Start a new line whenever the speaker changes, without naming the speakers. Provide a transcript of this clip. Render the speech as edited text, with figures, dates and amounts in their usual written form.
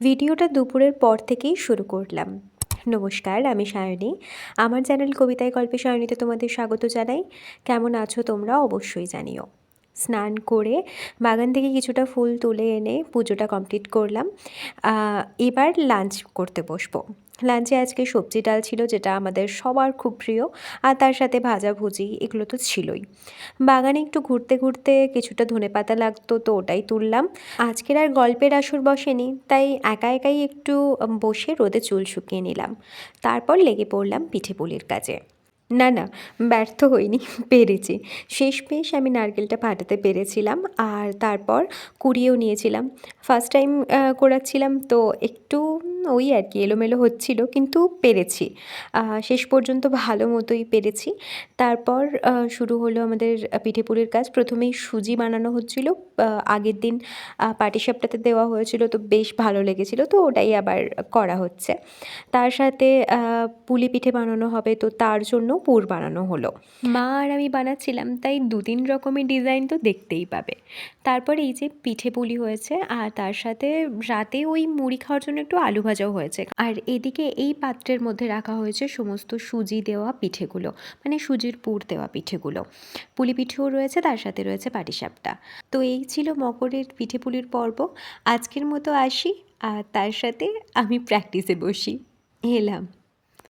ভিডিওটা দুপুরের পর থেকেই শুরু করলাম। নমস্কার, আমি সায়নী। আমার চ্যানেল কবিতায় গল্পে সায়নীতে তোমাদের স্বাগত জানাই। কেমন আছো তোমরা অবশ্যই জানিও। স্নান করে বাগান থেকে কিছুটা ফুল তুলে এনে পুজোটা কমপ্লিট করলাম। এবার লাঞ্চ করতে বসবো। লাঞ্চে আজকে সবজি ডাল ছিল, যেটা আমাদের সবার খুব প্রিয়, আর তার সাথে ভাজাভুজি এগুলো তো ছিলই। বাগানে একটু ঘুরতে ঘুরতে কিছুটা ধনেপাতা লাগতো, তো ওটাই তুললাম। আজকের আর গল্পের আসর বসেনি, তাই একা একাই একটু বসে রোদে চুল শুকিয়ে নিলাম। তারপর লেগে পড়লাম পিঠে পুলির কাজে। না না, ব্যর্থ হইনি, পেরেছি। শেষমেশ আমি নারকেলটা ফাটাতে পেরেছিলাম, আর তারপর কুড়িয়েও নিয়েছিলাম। ফার্স্ট টাইম করাচ্ছিলাম, তো একটু ওই আর কি এলোমেলো হচ্ছিল, কিন্তু পেরেছি। শেষ পর্যন্ত ভালো মতোই পেরেছি। তারপর শুরু হলো আমাদের পিঠেপুলির কাজ। প্রথমেই সুজি বানানো হচ্ছিল। আগের দিন পাটিসাপটাতে দেওয়া হয়েছিল, তো বেশ ভালো লেগেছিল, তো ওটাই আবার করা হচ্ছে। তার সাথে পুলি পিঠে বানানো হবে, তো তার জন্য পুর বানানো হলো। মা আর আমি বানাচ্ছিলাম, তাই 2-3 রকমের ডিজাইন তো দেখতেই পাবে। তারপরে এই যে পিঠে পুলি হয়েছে, আর তার সাথে রাতে ওই মুড়ি খাওয়ার জন্য একটু আলু ভাজাও হয়েছে। আর এদিকে এই পাত্রের মধ্যে রাখা হয়েছে সমস্ত সুজি দেওয়া পিঠেগুলো, মানে সুজির পুর দেওয়া পিঠেগুলো। পুলি পিঠেও রয়েছে, তার সাথে রয়েছে পাটিসাপটা। তো এই ছিল মকরের পিঠে পুলির পর্ব। আজকের মতো আসি, আর তার সাথে আমি প্র্যাকটিসে বসি। এলাম।